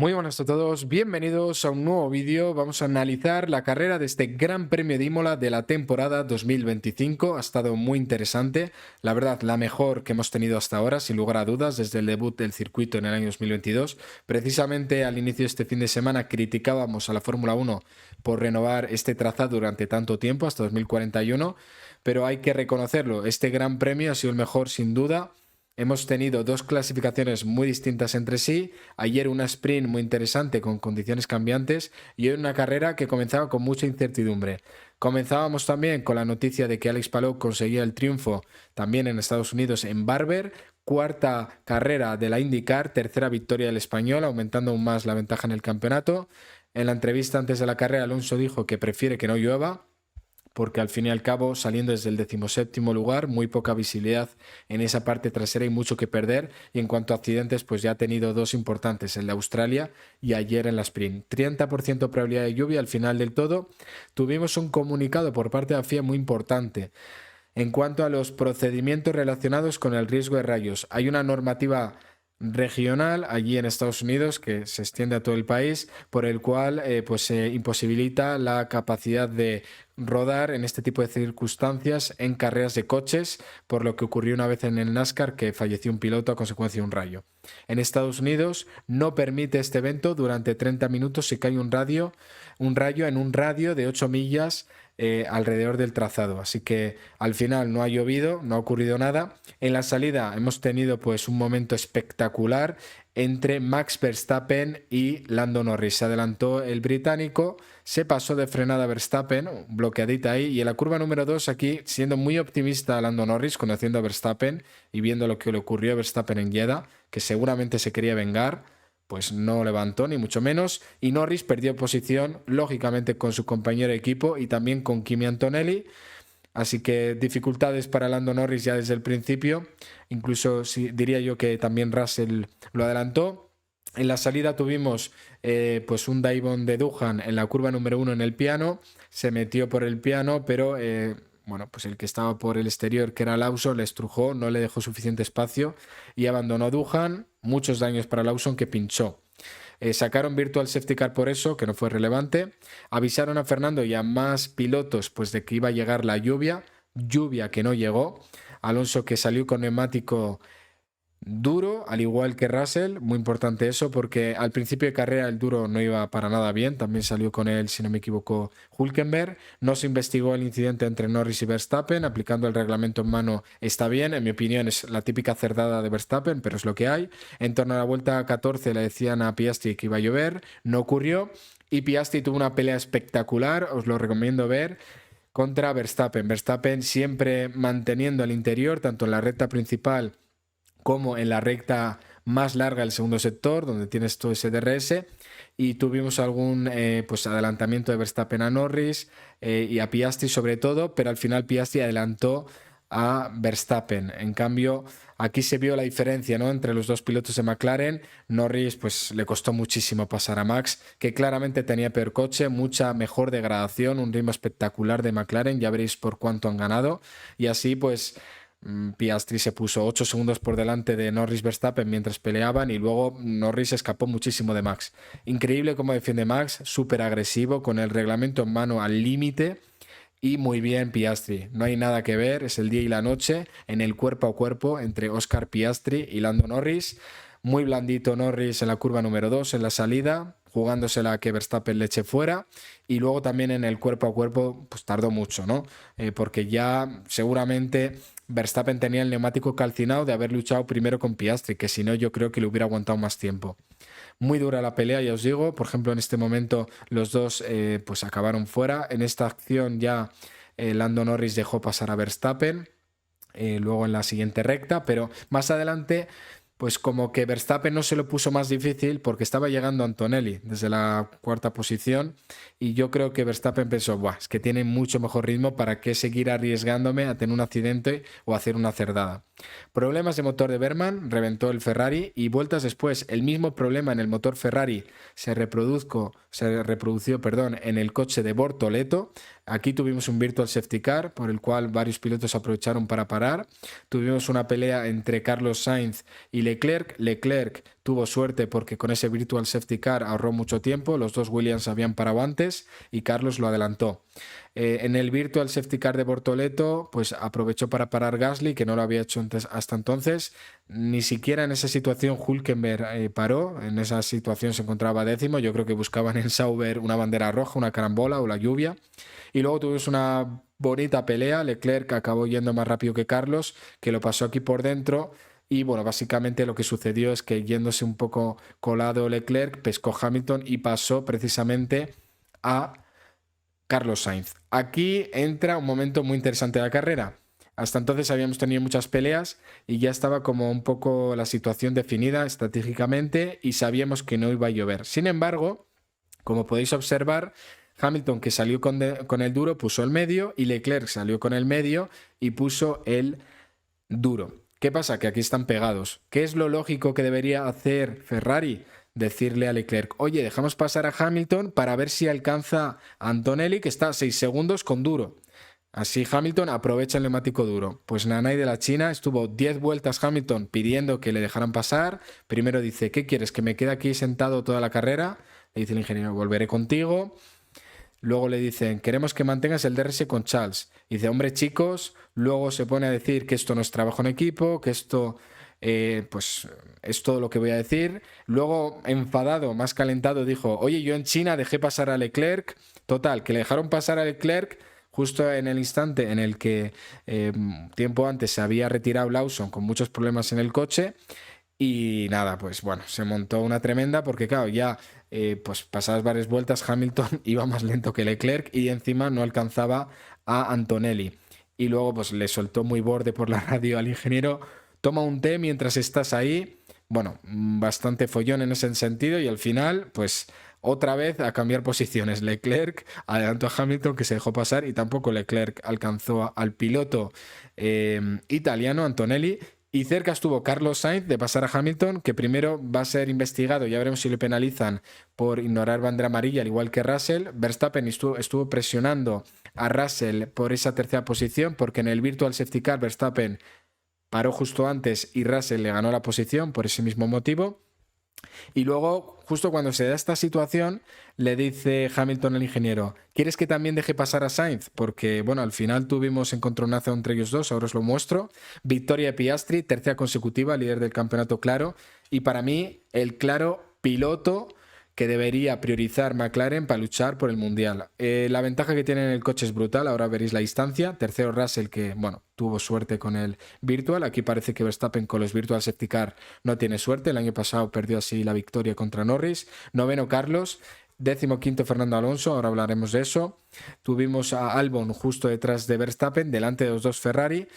Muy buenas a todos, bienvenidos a un nuevo vídeo. Vamos a analizar la carrera de este Gran Premio de Imola de la temporada 2025. Ha estado muy interesante, la verdad la mejor que hemos tenido hasta ahora, sin lugar a dudas, desde el debut del circuito en el año 2022. Precisamente al inicio de este fin de semana criticábamos a la Fórmula 1 por renovar este trazado durante tanto tiempo, hasta 2041, pero hay que reconocerlo, este Gran Premio ha sido el mejor sin duda. Hemos tenido dos clasificaciones muy distintas entre sí. Ayer una sprint muy interesante con condiciones cambiantes y hoy una carrera que comenzaba con mucha incertidumbre. Comenzábamos también con la noticia de que Alex Palou conseguía el triunfo también en Estados Unidos en Barber. Cuarta carrera de la IndyCar, tercera victoria del español, aumentando aún más la ventaja en el campeonato. En la entrevista antes de la carrera, Alonso dijo que prefiere que no llueva, porque al fin y al cabo, saliendo desde el 17º lugar, muy poca visibilidad en esa parte trasera y mucho que perder. Y en cuanto a accidentes, pues ya ha tenido dos importantes, el de Australia y ayer en la sprint. 30% probabilidad de lluvia al final del todo. Tuvimos un comunicado por parte de la FIA muy importante en cuanto a los procedimientos relacionados con el riesgo de rayos. Hay una normativa regional allí en Estados Unidos que se extiende a todo el país, por el cual pues se imposibilita la capacidad de rodar en este tipo de circunstancias en carreras de coches, por lo que ocurrió una vez en el NASCAR que falleció un piloto a consecuencia de un rayo. En Estados Unidos no permite este evento durante 30 minutos si cae un rayo en un radio de 8 millas alrededor del trazado. Así que al final no ha llovido, no ha ocurrido nada. En la salida hemos tenido pues un momento espectacular entre Max Verstappen y Lando Norris. Se adelantó el británico, se pasó de frenada Verstappen, bloqueadita ahí, y en la curva número 2 aquí, siendo muy optimista Lando Norris, conociendo a Verstappen y viendo lo que le ocurrió a Verstappen en Jeddah, que seguramente se quería vengar, pues no levantó ni mucho menos, y Norris perdió posición, lógicamente con su compañero de equipo y también con Kimi Antonelli. Así que dificultades para Lando Norris ya desde el principio, incluso diría yo que también Russell lo adelantó. En la salida tuvimos pues un dive-on de Doohan en la curva número 1 en el piano, se metió por el piano, pero bueno, pues el que estaba por el exterior, que era Lawson, le estrujó, no le dejó suficiente espacio y abandonó Doohan. Muchos daños para Lawson, que pinchó. Sacaron Virtual Safety Car por eso, que no fue relevante. Avisaron a Fernando y a más pilotos pues de que iba a llegar la lluvia que no llegó. Alonso, que salió con neumático duro, al igual que Russell, muy importante eso, porque al principio de carrera el duro no iba para nada bien, también salió con él, si no me equivoco, Hülkenberg. No se investigó el incidente entre Norris y Verstappen, aplicando el reglamento en mano está bien, en mi opinión es la típica cerdada de Verstappen, pero es lo que hay. En torno a la vuelta 14 le decían a Piastri que iba a llover, no ocurrió, y Piastri tuvo una pelea espectacular, os lo recomiendo ver, contra Verstappen. Verstappen siempre manteniendo el interior, tanto en la recta principal como en la recta más larga del segundo sector, donde tienes todo ese DRS, y tuvimos algún pues adelantamiento de Verstappen a Norris y a Piastri sobre todo, pero al final Piastri adelantó a Verstappen. En cambio, aquí se vio la diferencia, ¿no?, entre los dos pilotos de McLaren. Norris pues le costó muchísimo pasar a Max, que claramente tenía peor coche, mucha mejor degradación, un ritmo espectacular de McLaren, ya veréis por cuánto han ganado, y así pues Piastri se puso 8 segundos por delante de Norris Verstappen mientras peleaban, y luego Norris escapó muchísimo de Max. Increíble cómo defiende Max, súper agresivo, con el reglamento en mano al límite, y muy bien Piastri. No hay nada que ver, es el día y la noche en el cuerpo a cuerpo entre Oscar Piastri y Lando Norris. Muy blandito Norris en la curva número 2 en la salida, jugándosela a que Verstappen le eche fuera, y luego también en el cuerpo a cuerpo pues tardó mucho, ¿no? Porque ya seguramente Verstappen tenía el neumático calcinado de haber luchado primero con Piastri, que si no yo creo que le hubiera aguantado más tiempo. Muy dura la pelea, ya os digo. Por ejemplo, en este momento los dos pues acabaron fuera. En esta acción ya Lando Norris dejó pasar a Verstappen, luego en la siguiente recta, pero más adelante pues como que Verstappen no se lo puso más difícil porque estaba llegando Antonelli desde la cuarta posición, y yo creo que Verstappen pensó, buah, es que tiene mucho mejor ritmo, ¿para qué seguir arriesgándome a tener un accidente o hacer una cerdada? Problemas de motor de Berman, reventó el Ferrari, y vueltas después el mismo problema en el motor Ferrari se reprodució, perdón, en el coche de Bortoleto. Aquí tuvimos un Virtual Safety Car por el cual varios pilotos aprovecharon para parar. Tuvimos una pelea entre Carlos Sainz y Leclerc tuvo suerte porque con ese Virtual Safety Car ahorró mucho tiempo, los dos Williams habían parado antes y Carlos lo adelantó. En el Virtual Safety Car de Bortoleto, pues aprovechó para parar Gasly, que no lo había hecho hasta entonces. Ni siquiera en esa situación Hülkenberg paró, en esa situación se encontraba décimo. Yo creo que buscaban en Sauber una bandera roja, una carambola o la lluvia. Y luego tuvimos una bonita pelea. Leclerc acabó yendo más rápido que Carlos, que lo pasó aquí por dentro. Y bueno, básicamente lo que sucedió es que yéndose un poco colado Leclerc, pescó Hamilton y pasó precisamente a Carlos Sainz. Aquí entra un momento muy interesante de la carrera. Hasta entonces habíamos tenido muchas peleas y ya estaba como un poco la situación definida estratégicamente y sabíamos que no iba a llover. Sin embargo, como podéis observar, Hamilton, que salió con el duro, puso el medio y Leclerc salió con el medio y puso el duro. ¿Qué pasa? Que aquí están pegados. ¿Qué es lo lógico que debería hacer Ferrari? Decirle a Leclerc, oye, dejamos pasar a Hamilton para ver si alcanza a Antonelli, que está a 6 segundos con duro. Así Hamilton aprovecha el neumático duro. Pues Nanay de la China estuvo 10 vueltas Hamilton pidiendo que le dejaran pasar. Primero dice, ¿qué quieres? ¿Que me quede aquí sentado toda la carrera? Le dice el ingeniero, volveré contigo. Luego le dicen, queremos que mantengas el DRS con Charles. Y dice, hombre, chicos. Luego se pone a decir que esto no es trabajo en equipo, que esto pues es todo lo que voy a decir. Luego, enfadado, más calentado, dijo, oye, yo en China dejé pasar a Leclerc. Total, que le dejaron pasar a Leclerc justo en el instante en el que tiempo antes se había retirado Lawson con muchos problemas en el coche. Y nada, pues bueno, se montó una tremenda porque claro, ya pues pasadas varias vueltas Hamilton iba más lento que Leclerc y encima no alcanzaba a Antonelli. Y luego pues le soltó muy borde por la radio al ingeniero, toma un té mientras estás ahí. Bueno, bastante follón en ese sentido y al final pues otra vez a cambiar posiciones. Leclerc adelantó a Hamilton que se dejó pasar y tampoco Leclerc alcanzó al piloto italiano Antonelli. Y cerca estuvo Carlos Sainz de pasar a Hamilton, que primero va a ser investigado, ya veremos si le penalizan por ignorar bandera amarilla, al igual que Russell. Verstappen estuvo presionando a Russell por esa tercera posición, porque en el Virtual Safety Car Verstappen paró justo antes y Russell le ganó la posición por ese mismo motivo. Y luego, justo cuando se da esta situación, le dice Hamilton al ingeniero, ¿quieres que también deje pasar a Sainz? Porque, bueno, al final tuvimos encontronazo entre ellos dos, ahora os lo muestro. Victoria de Piastri, tercera consecutiva, líder del campeonato claro. Y para mí, el claro piloto que debería priorizar McLaren para luchar por el Mundial. La ventaja que tiene en el coche es brutal, ahora veréis la distancia. Tercero Russell, que bueno, tuvo suerte con el Virtual. Aquí parece que Verstappen con los Virtual Safety Car no tiene suerte. El año pasado perdió así la victoria contra Norris. Noveno Carlos. 15º Fernando Alonso, ahora hablaremos de eso. Tuvimos a Albon justo detrás de Verstappen, delante de los dos Ferrari.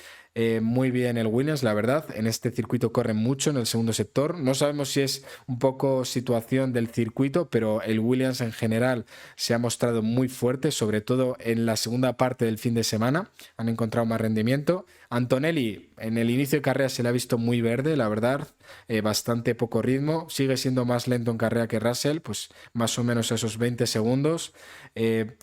Muy bien el Williams, la verdad. En este circuito corren mucho en el segundo sector. No sabemos si es un poco situación del circuito, pero el Williams en general se ha mostrado muy fuerte, sobre todo en la segunda parte del fin de semana. Han encontrado más rendimiento. Antonelli en el inicio de carrera se le ha visto muy verde, la verdad. Bastante poco ritmo. Sigue siendo más lento en carrera que Russell, pues más o menos esos 20 segundos.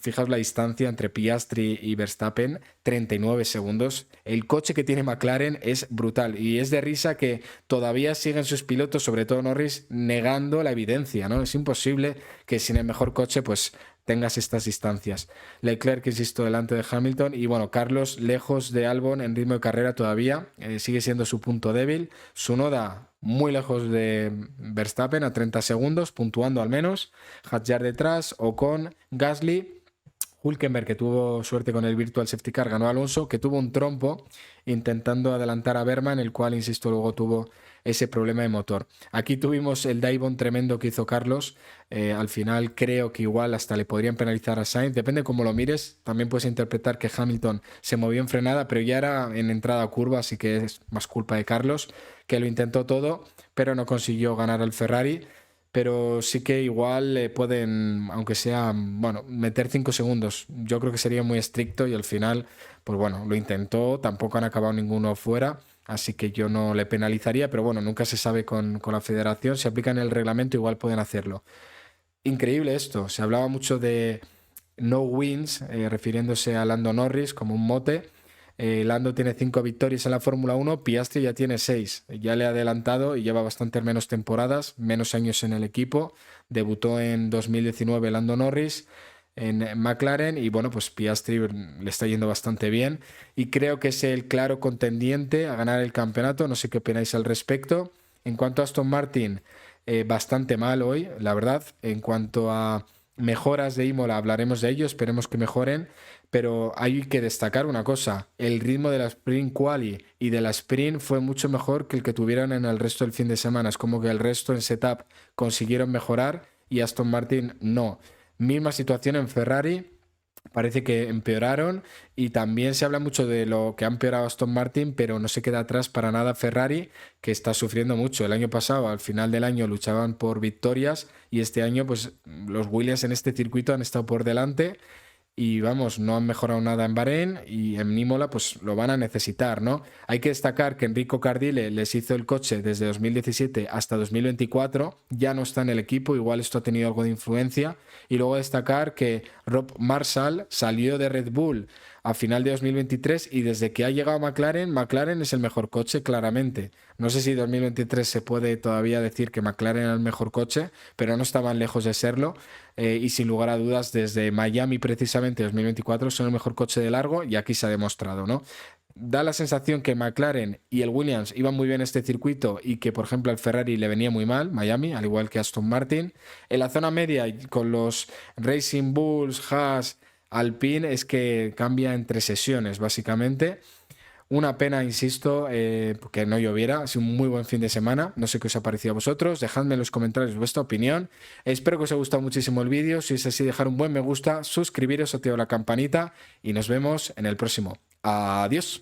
Fijaos la distancia entre Piastri y Verstappen, 39 segundos. El coche que tiene McLaren es brutal y es de risa que todavía siguen sus pilotos, sobre todo Norris, negando la evidencia, ¿no? Es imposible que sin el mejor coche pues tengas estas distancias. Leclerc, insisto, delante de Hamilton y bueno, Carlos lejos de Albon en ritmo de carrera todavía, sigue siendo su punto débil. Tsunoda muy lejos de Verstappen a 30 segundos, puntuando al menos. Hadjar detrás, Ocon, Gasly. Hülkenberg, que tuvo suerte con el Virtual Safety Car, ganó a Alonso, que tuvo un trompo intentando adelantar a Berman, el cual, insisto, luego tuvo ese problema de motor. Aquí tuvimos el dive-on tremendo que hizo Carlos. Al final creo que igual hasta le podrían penalizar a Sainz. Depende cómo lo mires. También puedes interpretar que Hamilton se movió en frenada, pero ya era en entrada a curva, así que es más culpa de Carlos, que lo intentó todo, pero no consiguió ganar al Ferrari. Pero sí que igual le pueden, aunque sea, bueno, meter 5 segundos. Yo creo que sería muy estricto y al final, pues bueno, lo intentó, tampoco han acabado ninguno fuera, así que yo no le penalizaría, pero bueno, nunca se sabe con la federación, si aplican el reglamento igual pueden hacerlo. Increíble esto, se hablaba mucho de no wins, refiriéndose a Lando Norris como un mote. Lando tiene 5 victorias en la Fórmula 1, Piastri ya tiene 6. Ya le ha adelantado y lleva bastante menos temporadas, menos años en el equipo. Debutó en 2019 Lando Norris en McLaren y bueno, pues Piastri le está yendo bastante bien y creo que es el claro contendiente a ganar el campeonato. No sé qué opináis al respecto. En cuanto a Aston Martin, bastante mal hoy, la verdad. En cuanto a mejoras de Imola, hablaremos de ello, esperemos que mejoren, pero hay que destacar una cosa, el ritmo de la Sprint Quali y de la Sprint fue mucho mejor que el que tuvieron en el resto del fin de semana. Es como que el resto en setup consiguieron mejorar y Aston Martin no. Misma situación en Ferrari. Parece que empeoraron y también se habla mucho de lo que ha empeorado Aston Martin, pero no se queda atrás para nada Ferrari, que está sufriendo mucho. El año pasado, al final del año, luchaban por victorias y este año, pues los Williams en este circuito han estado por delante y vamos, no han mejorado nada en Bahrein y en Imola pues lo van a necesitar, ¿no? Hay que destacar que Enrico Cardile les hizo el coche desde 2017 hasta 2024, ya no está en el equipo, igual esto ha tenido algo de influencia. Y luego destacar que Rob Marshall salió de Red Bull a final de 2023 y desde que ha llegado a McLaren, McLaren es el mejor coche claramente. No sé si 2023 se puede todavía decir que McLaren era el mejor coche, pero no estaban lejos de serlo. Y sin lugar a dudas, desde Miami precisamente 2024 son el mejor coche de largo y aquí se ha demostrado, ¿no? Da la sensación que McLaren y el Williams iban muy bien este circuito y que, por ejemplo, al Ferrari le venía muy mal, Miami, al igual que Aston Martin. En la zona media, con los Racing Bulls, Haas, Alpine, es que cambia entre sesiones, básicamente. Una pena, insisto, que no lloviera. Ha sido un muy buen fin de semana. No sé qué os ha parecido a vosotros. Dejadme en los comentarios vuestra opinión. Espero que os haya gustado muchísimo el vídeo. Si es así, dejar un buen me gusta, suscribiros, activar la campanita y nos vemos en el próximo. Adiós.